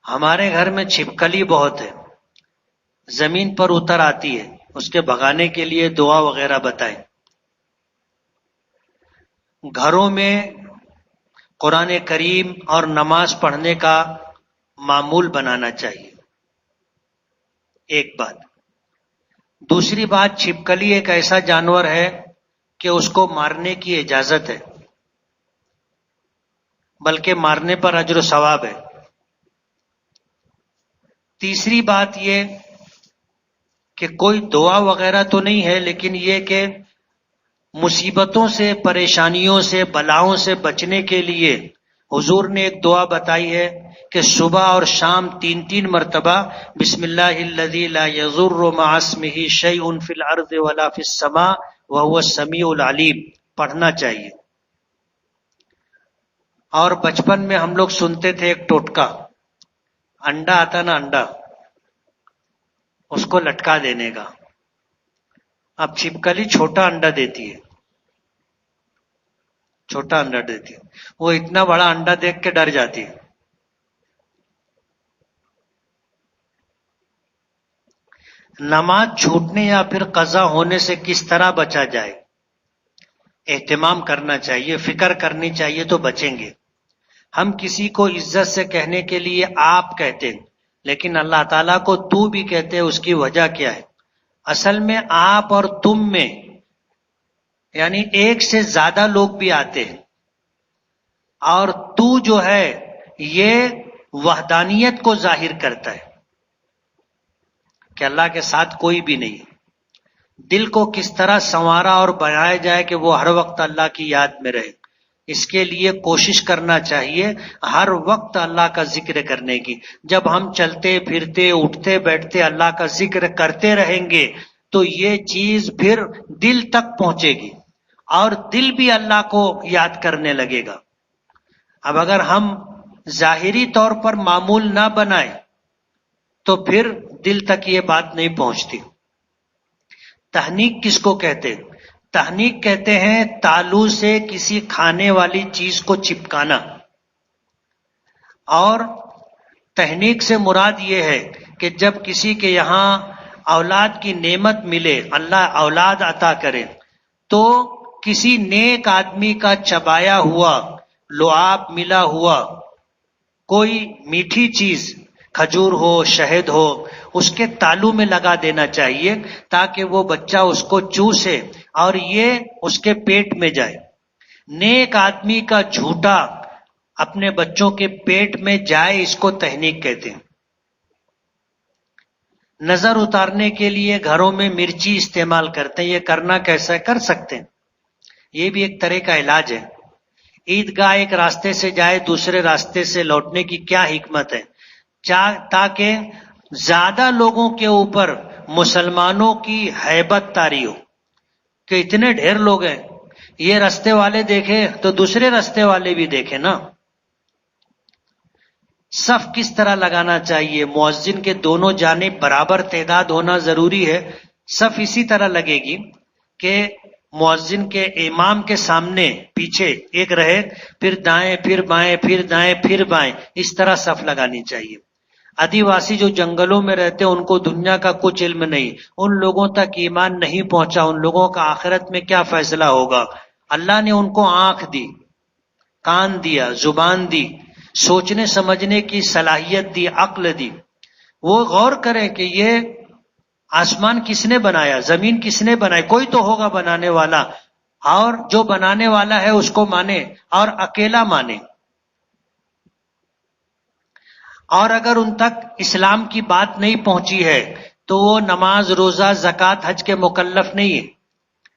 ہمارے گھر میں چھپکلی بہت ہے، زمین پر اتر آتی ہے، اس کے بھگانے کے لیے دعا وغیرہ بتائیں۔ گھروں میں قرآن کریم اور نماز پڑھنے کا معمول بنانا چاہیے، ایک بات۔ دوسری بات، چھپکلی ایک ایسا جانور ہے کہ اس کو مارنے کی اجازت ہے، بلکہ مارنے پر اجر و ثواب ہے۔ تیسری بات یہ کہ کوئی دعا وغیرہ تو نہیں ہے، لیکن یہ کہ مصیبتوں سے، پریشانیوں سے، بلاؤں سے بچنے کے لیے حضور نے ایک دعا بتائی ہے کہ صبح اور شام 3 مرتبہ بسم اللہ الذی لا یضر مع اسمہ شیء فی الارض ولا فی السماء وهو السمیع العلیم پڑھنا چاہیے۔ اور بچپن میں ہم لوگ سنتے تھے ایک ٹوٹکا، انڈا آتا نا، انڈا اس کو لٹکا دینے کا۔ اب چھپکلی چھوٹا انڈا دیتی ہے، چھوٹا انڈا دیتی ہے، وہ اتنا بڑا انڈا دیکھ کے ڈر جاتی ہے۔ نماز چھوٹنے یا پھر قضا ہونے سے کس طرح بچا جائے؟ اہتمام کرنا چاہیے، فکر کرنی چاہیے تو بچیں گے۔ ہم کسی کو عزت سے کہنے کے لیے آپ کہتے ہیں، لیکن اللہ تعالیٰ کو تو بھی کہتے ہیں، اس کی وجہ کیا ہے؟ اصل میں آپ اور تم میں یعنی ایک سے زیادہ لوگ بھی آتے ہیں، اور تو جو ہے یہ وحدانیت کو ظاہر کرتا ہے کہ اللہ کے ساتھ کوئی بھی نہیں۔ دل کو کس طرح سنوارا اور بنایا جائے کہ وہ ہر وقت اللہ کی یاد میں رہے، اس کے لیے کوشش کرنا چاہیے ہر وقت اللہ کا ذکر کرنے کی۔ جب ہم چلتے پھرتے اٹھتے بیٹھتے اللہ کا ذکر کرتے رہیں گے تو یہ چیز پھر دل تک پہنچے گی اور دل بھی اللہ کو یاد کرنے لگے گا۔ اب اگر ہم ظاہری طور پر معمول نہ بنائیں تو پھر دل تک یہ بات نہیں پہنچتی۔ تحنیک کس کو کہتے ہیں؟ تحنیک کہتے ہیں تالو سے کسی کھانے والی چیز کو چپکانا، اور تحنیک سے مراد یہ ہے کہ جب کسی کے یہاں اولاد کی نعمت ملے، اللہ اولاد عطا کرے، تو کسی نیک آدمی کا چبایا ہوا لعاب ملا ہوا کوئی میٹھی چیز، کھجور ہو، شہد ہو، اس کے تالو میں لگا دینا چاہیے تاکہ وہ بچہ اس کو چوسے اور یہ اس کے پیٹ میں جائے۔ نیک آدمی کا جھوٹا اپنے بچوں کے پیٹ میں جائے، اس کو تحنیک کہتے ہیں۔ نظر اتارنے کے لیے گھروں میں مرچی استعمال کرتے ہیں، یہ کرنا کیسا کر سکتے ہیں؟ یہ بھی ایک طرح کا علاج ہے۔ عیدگاہ ایک راستے سے جائے دوسرے راستے سے لوٹنے کی کیا حکمت ہے؟ تاکہ زیادہ لوگوں کے اوپر مسلمانوں کی ہیبت طاری ہو کہ اتنے ڈھیر لوگ ہیں، یہ راستے والے دیکھے تو دوسرے راستے والے بھی دیکھے نا۔ صف کس طرح لگانا چاہیے؟ مؤذن کے دونوں جانب برابر تعداد ہونا ضروری ہے۔ صف اسی طرح لگے گی کہ مؤذن کے امام کے سامنے پیچھے ایک رہے، پھر دائیں پھر بائیں، پھر دائیں پھر بائیں، اس طرح صف لگانی چاہیے۔ آدیواسی جو جنگلوں میں رہتے ہیں ان کو دنیا کا کچھ علم نہیں، ان لوگوں تک ایمان نہیں پہنچا، ان لوگوں کا آخرت میں کیا فیصلہ ہوگا۔ اللہ نے ان کو آنکھ دی، کان دیا، زبان دی، سوچنے سمجھنے کی صلاحیت دی، عقل دی۔ وہ غور کریں کہ یہ آسمان کس نے بنایا، زمین کس نے بنائی، کوئی تو ہوگا بنانے والا، اور جو بنانے والا ہے اس کو مانے اور اکیلا مانے۔ اور اگر ان تک اسلام کی بات نہیں پہنچی ہے تو وہ نماز، روزہ، زکوٰۃ، حج کے مکلف نہیں ہے،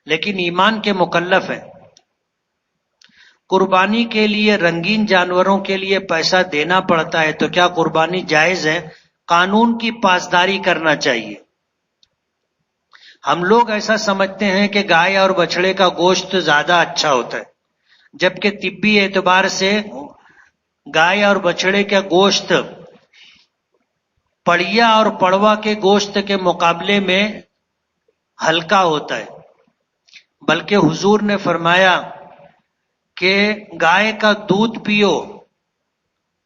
لیکن ایمان کے مکلف ہے۔ قربانی کے لیے رنگین جانوروں کے لیے پیسہ دینا پڑتا ہے، تو کیا قربانی جائز ہے؟ قانون کی پاسداری کرنا چاہیے۔ ہم لوگ ایسا سمجھتے ہیں کہ گائے اور بچڑے کا گوشت زیادہ اچھا ہوتا ہے، جبکہ طبی اعتبار سے گائے اور بچڑے کا گوشت پڑیا اور پڑوا کے گوشت کے مقابلے میں ہلکا ہوتا ہے۔ بلکہ حضور نے فرمایا کہ گائے کا دودھ پیو،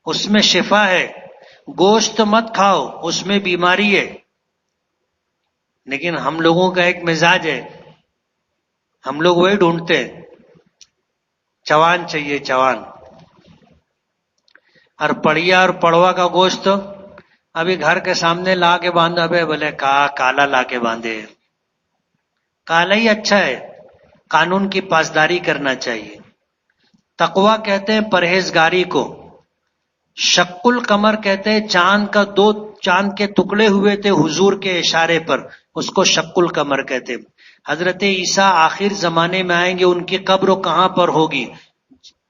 اس میں شفا ہے، گوشت مت کھاؤ، اس میں بیماری ہے. لیکن ہم لوگوں کا ایک مزاج ہے، ہم لوگ وہی ڈھونڈتے ہیں، چوان چاہیے چوان. اور پڑیا اور پڑوا کا گوشت ابھی گھر کے سامنے لا کے باندھا، ابے بولے کالا لا کے باندھے. کالا ہی اچھا ہے، قانون کی پاسداری کرنا چاہیے. تقویٰ کہتے ہیں پرہیزگاری کو. شق القمر کہتے ہیں چاند کا دو چاند کے ٹکڑے ہوئے تھے حضور کے اشارے پر، اس کو شق القمر کہتے ہیں. حضرت عیسیٰ آخر زمانے میں آئیں گے، ان کی قبر کہاں پر ہوگی؟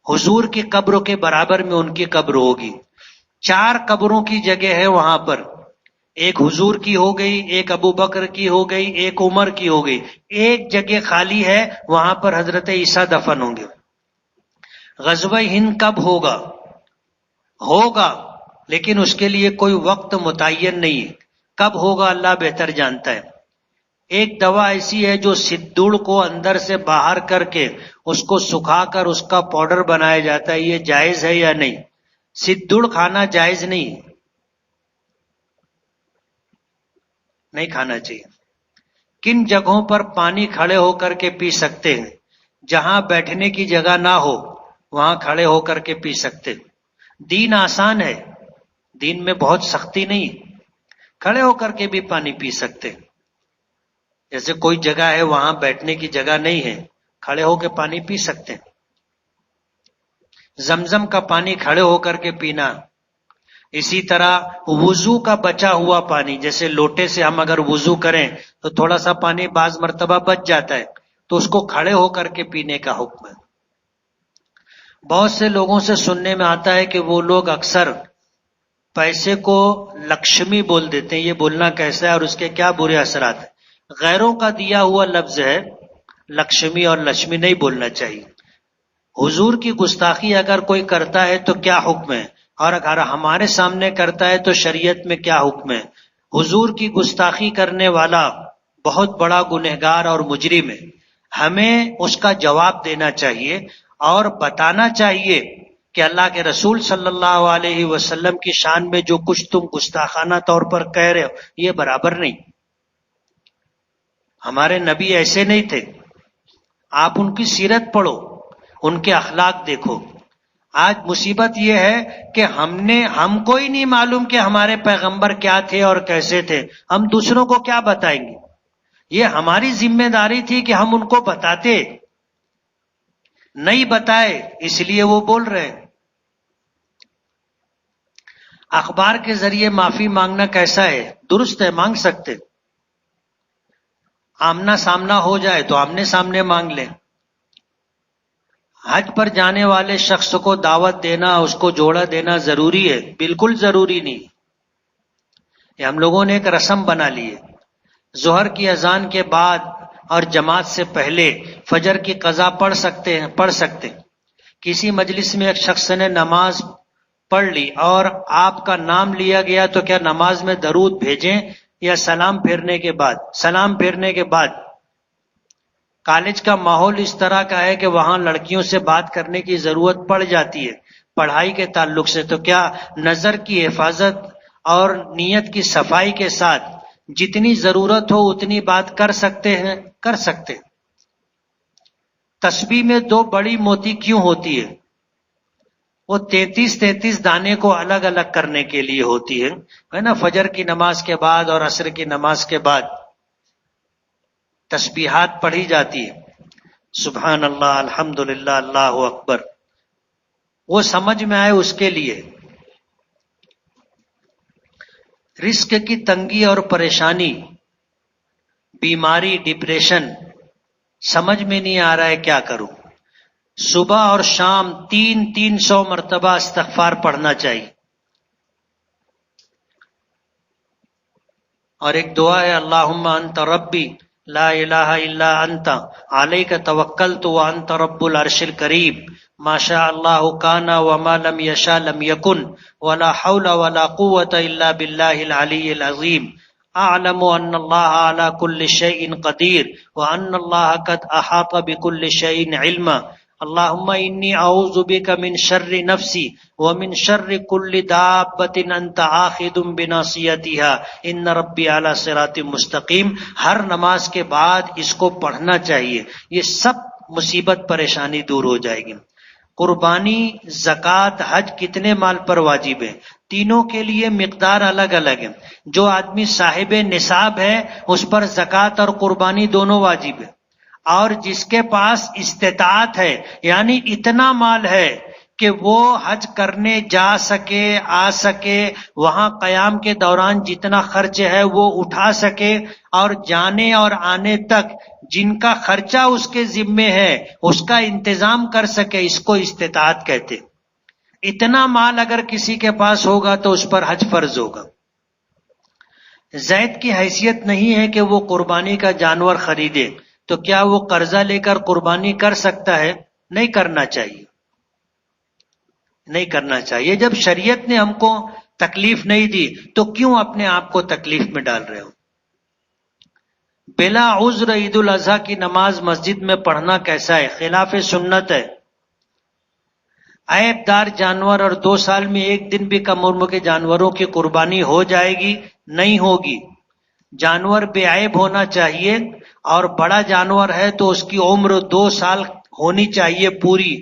حضور کی قبر کے برابر میں ان کی قبر ہوگی. 4 قبروں کی جگہ ہے وہاں پر، ایک حضور کی ہو گئی، ایک ابو بکر کی ہو گئی، ایک عمر کی ہو گئی، ایک جگہ خالی ہے، وہاں پر حضرت عیسیٰ دفن ہوں گے. غزوہ ہند کب ہوگا؟ لیکن اس کے لیے کوئی وقت متعین نہیں ہے. کب ہوگا اللہ بہتر جانتا ہے. ایک دوا ایسی ہے جو سدڑ کو اندر سے باہر کر کے اس کو سکھا کر اس کا پاؤڈر بنایا جاتا ہے. یہ جائز ہے یا نہیں؟ سدڑ کھانا جائز نہیں کھانا چاہیے. کن جگہوں پر پانی کھڑے ہو کر کے پی سکتے ہیں؟ جہاں بیٹھنے کی جگہ نہ ہو وہاں کھڑے ہو کر کے پی سکتے. دین آسان ہے، دین میں بہت سختی نہیں، کھڑے ہو کر کے بھی پانی پی سکتے. جیسے کوئی جگہ ہے وہاں بیٹھنے کی جگہ نہیں ہے، کھڑے ہو کے پانی پی سکتے. زمزم کا پانی کھڑے ہو کر کے پینا. اسی طرح وضو کا بچا ہوا پانی، جیسے لوٹے سے ہم اگر وضو کریں تو تھوڑا سا پانی بعض مرتبہ بچ جاتا ہے، تو اس کو کھڑے ہو کر کے پینے کا حکم ہے. بہت سے لوگوں سے سننے میں آتا ہے کہ وہ لوگ اکثر پیسے کو لکشمی بول دیتے ہیں. یہ بولنا کیسا ہے اور اس کے کیا برے اثرات ہیں؟ غیروں کا دیا ہوا لفظ ہے، لکشمی اور لکشمی نہیں بولنا چاہیے. حضور کی گستاخی اگر کوئی کرتا ہے تو کیا حکم ہے، اور اگر ہمارے سامنے کرتا ہے تو شریعت میں کیا حکم ہے؟ حضور کی گستاخی کرنے والا بہت بڑا گنہگار اور مجرم ہے. ہمیں اس کا جواب دینا چاہیے اور بتانا چاہیے کہ اللہ کے رسول صلی اللہ علیہ وسلم کی شان میں جو کچھ تم گستاخانہ طور پر کہہ رہے ہو یہ برابر نہیں. ہمارے نبی ایسے نہیں تھے. آپ ان کی سیرت پڑھو، ان کے اخلاق دیکھو. آج مصیبت یہ ہے کہ ہم کو ہی نہیں معلوم کہ ہمارے پیغمبر کیا تھے اور کیسے تھے، ہم دوسروں کو کیا بتائیں گے؟ یہ ہماری ذمہ داری تھی کہ ہم ان کو بتاتے، نہیں بتائے اس لیے وہ بول رہے ہیں. اخبار کے ذریعے معافی مانگنا کیسا ہے؟ درست ہے، مانگ سکتے. آمنا سامنا ہو جائے تو آمنے سامنے مانگ لیں. حج پر جانے والے شخص کو دعوت دینا، اس کو جوڑا دینا ضروری ہے؟ بالکل ضروری نہیں. یہ ہم لوگوں نے ایک رسم بنا لی ہے. ظہر کی اذان کے بعد اور جماعت سے پہلے فجر کی قضا پڑھ سکتے. کسی مجلس میں ایک شخص نے نماز پڑھ لی اور آپ کا نام لیا گیا تو کیا نماز میں درود بھیجیں یا سلام پھیرنے کے بعد؟ کالج کا ماحول اس طرح کا ہے کہ وہاں لڑکیوں سے بات کرنے کی ضرورت پڑ جاتی ہے پڑھائی کے تعلق سے، تو کیا نظر کی حفاظت اور نیت کی صفائی کے ساتھ جتنی ضرورت ہو اتنی بات کر سکتے ہیں؟ کر سکتے. تسبیح میں 2 بڑی موتی کیوں ہوتی ہے؟ وہ 33 دانے کو الگ الگ کرنے کے لیے ہوتی ہے نا. فجر کی نماز کے بعد اور عصر کی نماز کے بعد تسبیحات پڑھی جاتی ہے، سبحان اللہ، الحمدللہ، اللہ اکبر. وہ سمجھ میں آئے اس کے لیے. رزق کی تنگی اور پریشانی، بیماری، ڈپریشن، سمجھ میں نہیں آ رہا ہے کیا کروں. صبح اور شام 300 مرتبہ استغفار پڑھنا چاہیے. اور ایک دعا ہے، اللہم انت ربی لا الہ الا انت علیک توکلت وانت رب العرش الکریم ما شاء اللہ کان وما لم یشاء لم یکن ولا حول ولا قوة الا باللہ العلی العظیم. اعلم ان اللہ علی کل شیء قدیر وان اللہ قد احاط بكل شیء علما. اللہم انی اعوذ بک من شر نفسی ومن شر کل دابۃ انت آخذ بناصیتها ان ربی علی صراط مستقیم. ہر نماز کے بعد اس کو پڑھنا چاہیے، یہ سب مصیبت پریشانی دور ہو جائے گی. قربانی، زکوٰۃ، حج کتنے مال پر واجب ہے؟ تینوں کے لیے مقدار الگ الگ ہے. جو آدمی صاحب نصاب ہے اس پر زکوٰۃ اور قربانی دونوں واجب ہے، اور جس کے پاس استطاعت ہے یعنی اتنا مال ہے کہ وہ حج کرنے جا سکے، آ سکے، وہاں قیام کے دوران جتنا خرچ ہے وہ اٹھا سکے، اور جانے اور آنے تک جن کا خرچہ اس کے ذمے ہے اس کا انتظام کر سکے، اس کو استطاعت کہتے. اتنا مال اگر کسی کے پاس ہوگا تو اس پر حج فرض ہوگا. زید کی حیثیت نہیں ہے کہ وہ قربانی کا جانور خریدے، تو کیا وہ قرضہ لے کر قربانی کر سکتا ہے؟ نہیں کرنا چاہیے، نہیں کرنا چاہیے. جب شریعت نے ہم کو تکلیف نہیں دی تو کیوں اپنے آپ کو تکلیف میں ڈال رہے ہو؟ بلا عذر عید الاضحیٰ کی نماز مسجد میں پڑھنا کیسا ہے؟ خلاف سنت ہے. عیب دار جانور اور 2 سال میں ایک دن بھی کم عمر کے جانوروں کی قربانی ہو جائے گی؟ نہیں ہوگی. جانور بے عیب ہونا چاہیے، اور بڑا جانور ہے تو اس کی عمر 2 سال ہونی چاہیے پوری.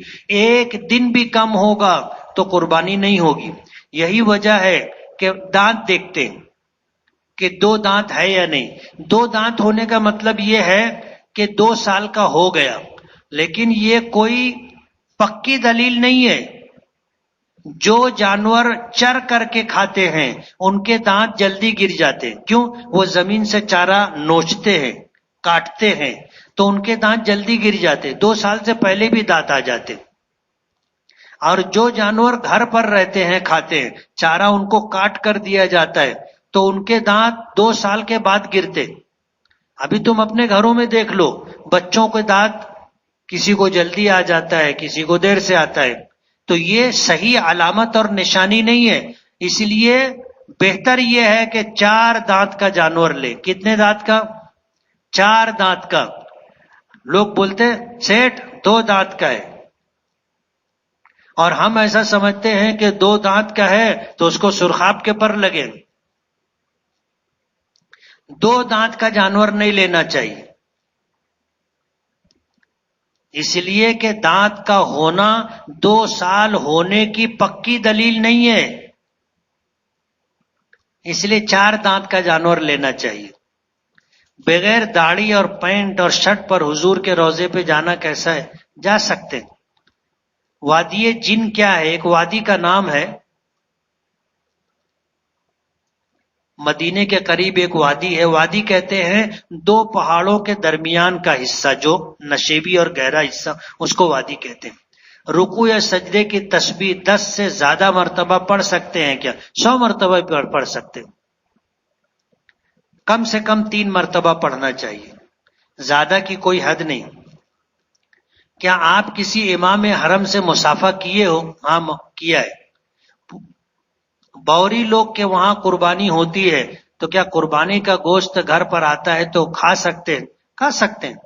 ایک دن بھی کم ہوگا تو قربانی نہیں ہوگی. یہی وجہ ہے کہ دانت دیکھتے ہیں کہ 2 دانت ہے یا نہیں. 2 دانت ہونے کا مطلب یہ ہے کہ 2 سال کا ہو گیا، لیکن یہ کوئی پکی دلیل نہیں ہے. جو جانور چر کر کے کھاتے ہیں ان کے دانت جلدی گر جاتے ہیں. کیوں؟ وہ زمین سے چارہ نوچتے ہیں، کاٹتے ہیں، تو ان کے دانت جلدی گر جاتے. 2 سال سے پہلے بھی دانت آ جاتے. اور جو جانور گھر پر رہتے ہیں، کھاتے ہیں، چارہ ان کو کاٹ کر دیا جاتا ہے، تو ان کے دانت 2 سال کے بعد گرتے. ابھی تم اپنے گھروں میں دیکھ لو، بچوں کے دانت کسی کو جلدی آ جاتا ہے، کسی کو دیر سے آتا ہے. تو یہ صحیح علامت اور نشانی نہیں ہے. اس لیے بہتر یہ ہے کہ 4 دانت کا جانور لے. کتنے دانت کا؟ 4 دانت کا. لوگ بولتے سیٹ 2 دانت کا ہے، اور ہم ایسا سمجھتے ہیں کہ 2 دانت کا ہے تو اس کو سرخاب کے پر لگے. 2 دانت کا جانور نہیں لینا چاہیے، اس لیے کہ دانت کا ہونا 2 سال ہونے کی پکی دلیل نہیں ہے. اس لیے 4 دانت کا جانور لینا چاہیے. بغیر داڑھی اور پینٹ اور شرٹ پر حضور کے روضے پہ جانا کیسا ہے؟ جا سکتے. وادی جن کیا ہے؟ ایک وادی کا نام ہے. مدینے کے قریب ایک وادی ہے. وادی کہتے ہیں 2 پہاڑوں کے درمیان کا حصہ، جو نشیبی اور گہرا حصہ، اس کو وادی کہتے ہیں. رکوع یا سجدے کی تسبیح 10 سے زیادہ مرتبہ پڑھ سکتے ہیں کیا؟ 100 مرتبہ پڑھ سکتے ہیں. کم سے کم 3 مرتبہ پڑھنا چاہیے، زیادہ کی کوئی حد نہیں. کیا آپ کسی امام حرم سے مصافحہ کیے ہو؟ ہاں کیا ہے. بوری لوگ کے وہاں قربانی ہوتی ہے، تو کیا قربانی کا گوشت گھر پر آتا ہے تو کھا سکتے ہیں؟ کھا سکتے ہیں.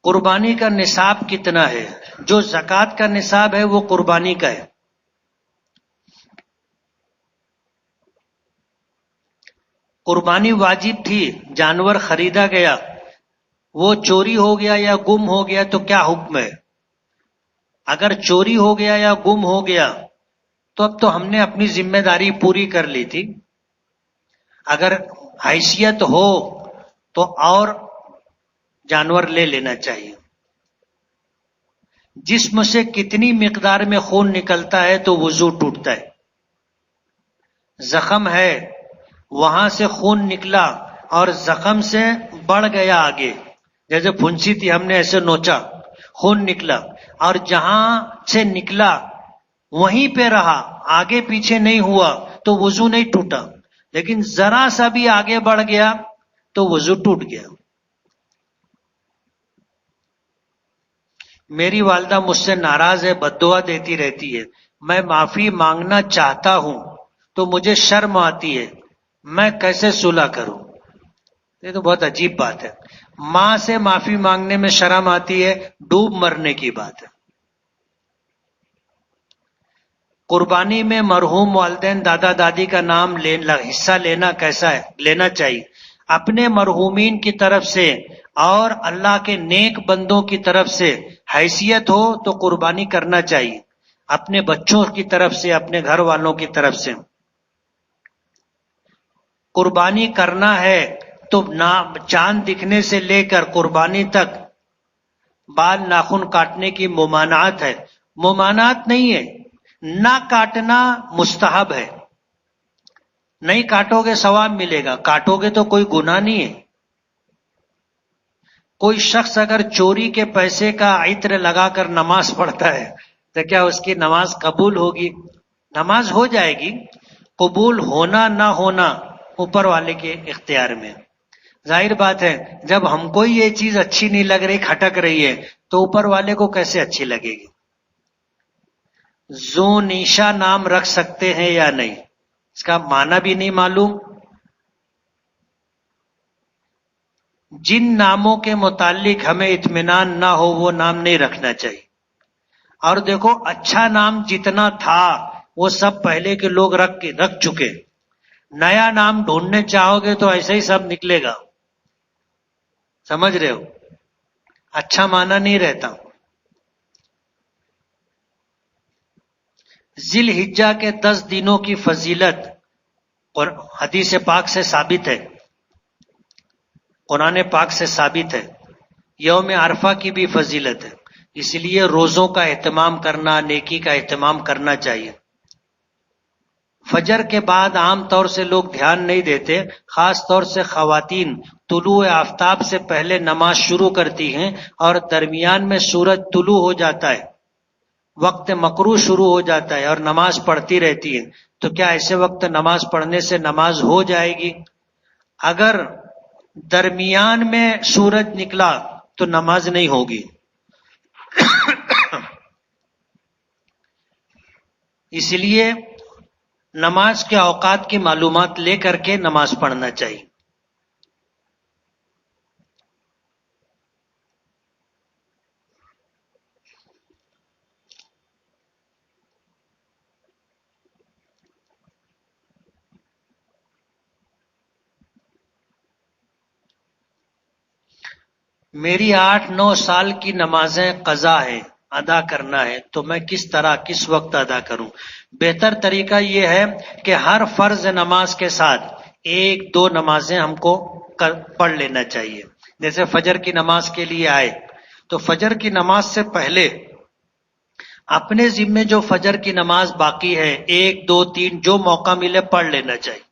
قربانی کا نصاب کتنا ہے؟ جو زکوٰۃ کا نصاب ہے وہ قربانی کا ہے. قربانی واجب تھی، جانور خریدا گیا، وہ چوری ہو گیا یا گم ہو گیا تو کیا حکم ہے؟ اگر چوری ہو گیا یا گم ہو گیا تو اب تو ہم نے اپنی ذمہ داری پوری کر لی تھی. اگر حیثیت ہو تو اور جانور لے لینا چاہیے. جسم سے کتنی مقدار میں خون نکلتا ہے تو وضو ٹوٹتا ہے؟ زخم ہے، وہاں سے خون نکلا اور زخم سے بڑھ گیا آگے، جیسے پھنسی تھی ہم نے ایسے نوچا، خون نکلا، اور جہاں سے نکلا وہیں پہ رہا، آگے پیچھے نہیں ہوا تو وضو نہیں ٹوٹا. لیکن ذرا سا بھی آگے بڑھ گیا تو وضو ٹوٹ گیا. میری والدہ مجھ سے ناراض ہے، بد دعا دیتی رہتی ہے. میں معافی مانگنا چاہتا ہوں تو مجھے شرم آتی ہے، میں کیسے صلح کروں؟ یہ تو بہت عجیب بات ہے. ماں سے معافی مانگنے میں شرم آتی ہے، ڈوب مرنے کی بات ہے۔ قربانی میں مرحوم والدین دادا دادی کا نام حصہ لینا کیسا ہے؟ لینا چاہیے۔ اپنے مرحومین کی طرف سے اور اللہ کے نیک بندوں کی طرف سے حیثیت ہو تو قربانی کرنا چاہیے، اپنے بچوں کی طرف سے، اپنے گھر والوں کی طرف سے۔ قربانی کرنا ہے تو چاند دکھنے سے لے کر قربانی تک بال ناخن کاٹنے کی ممانعت ہے۔ ممانعت نہیں ہے، نہ کاٹنا مستحب ہے۔ نہیں کاٹو گے ثواب ملے گا، کاٹو گے تو کوئی گناہ نہیں ہے۔ کوئی شخص اگر چوری کے پیسے کا عطر لگا کر نماز پڑھتا ہے تو کیا اس کی نماز قبول ہوگی؟ نماز ہو جائے گی، قبول ہونا نہ ہونا اوپر والے کے اختیار میں۔ ظاہر بات ہے جب ہم کو یہ چیز اچھی نہیں لگ رہی، کھٹک رہی ہے، تو اوپر والے کو کیسے اچھی لگے گی؟ ذو نیشا نام رکھ سکتے ہیں یا نہیں، اس کا معنی بھی نہیں معلوم۔ جن ناموں کے متعلق ہمیں اطمینان نہ ہو وہ نام نہیں رکھنا چاہیے۔ اور دیکھو اچھا نام جتنا تھا وہ سب پہلے کے لوگ رکھ چکے، نیا نام ڈھونڈنے چاہو گے تو ایسے ہی سب نکلے گا، سمجھ رہے ہو؟ اچھا معنی نہیں رہتا۔ ذی الحجہ کے 10 دنوں کی فضیلت اور حدیث پاک سے ثابت ہے، قرآن پاک سے ثابت ہے۔ یوم عرفہ کی بھی فضیلت ہے، اس لیے روزوں کا اہتمام کرنا، نیکی کا اہتمام کرنا چاہیے۔ فجر کے بعد عام طور سے لوگ دھیان نہیں دیتے، خاص طور سے خواتین طلوع آفتاب سے پہلے نماز شروع کرتی ہیں اور درمیان میں سورج طلوع ہو جاتا ہے، وقت مکروہ شروع ہو جاتا ہے اور نماز پڑھتی رہتی ہے۔ تو کیا ایسے وقت نماز پڑھنے سے نماز ہو جائے گی؟ اگر درمیان میں سورج نکلا تو نماز نہیں ہوگی۔ اس لیے نماز کے اوقات کی معلومات لے کر کے نماز پڑھنا چاہیے۔ میری 8-9 سال کی نمازیں قضا ہیں، ادا کرنا ہے، تو میں کس طرح کس وقت ادا کروں؟ بہتر طریقہ یہ ہے کہ ہر فرض نماز کے ساتھ 1-2 نمازیں ہم کو پڑھ لینا چاہیے۔ جیسے فجر کی نماز کے لیے آئے تو فجر کی نماز سے پہلے اپنے ذمے جو فجر کی نماز باقی ہے 1-2-3 جو موقع ملے پڑھ لینا چاہیے۔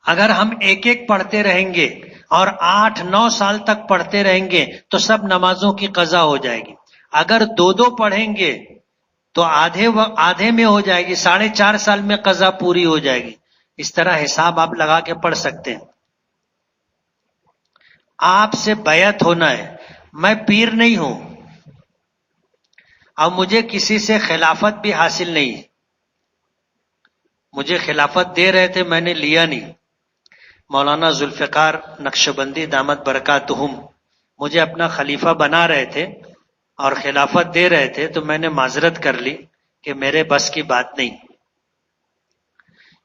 اگر ہم ایک ایک پڑھتے رہیں گے اور 8-9 سال تک پڑھتے رہیں گے تو سب نمازوں کی قضا ہو جائے گی۔ اگر 2 پڑھیں گے تو آدھے میں ہو جائے گی، 4.5 سال میں قضا پوری ہو جائے گی۔ اس طرح حساب آپ لگا کے پڑھ سکتے ہیں۔ آپ سے بیعت ہونا ہے، میں پیر نہیں ہوں اور مجھے کسی سے خلافت بھی حاصل نہیں ہے۔ مجھے خلافت دے رہے تھے، میں نے لیا نہیں۔ مولانا ذوالفقار نقشبندی دامت برکاتہم مجھے اپنا خلیفہ بنا رہے تھے اور خلافت دے رہے تھے، تو میں نے معذرت کر لی کہ میرے بس کی بات نہیں۔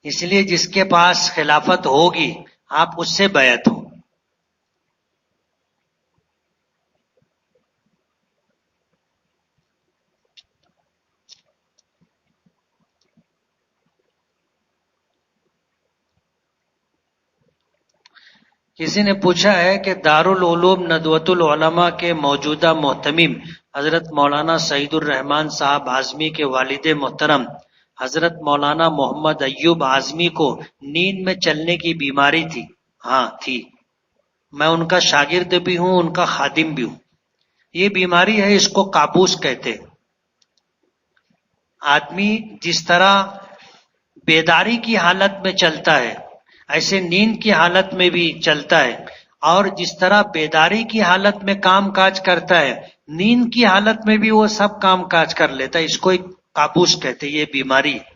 اس لیے جس کے پاس خلافت ہوگی آپ اس سے بیعت ہو۔ کسی نے پوچھا ہے کہ دارالعلوم ندوۃ العلماء کے موجودہ محتمم حضرت مولانا سعید الرحمان صاحب اعظمی کے والد محترم حضرت مولانا محمد ایوب اعظمی کو نیند میں چلنے کی بیماری تھی؟ ہاں تھی، میں ان کا شاگرد بھی ہوں، ان کا خادم بھی ہوں۔ یہ بیماری ہے، اس کو کابوس کہتے ہیں۔ آدمی جس طرح بیداری کی حالت میں چلتا ہے ایسے نیند کی حالت میں بھی چلتا ہے، اور جس طرح بیداری کی حالت میں کام کاج کرتا ہے نیند کی حالت میں بھی وہ سب کام کاج کر لیتا ہے۔ اس کو ایک کابوس کہتے ہیں، یہ بیماری ہے۔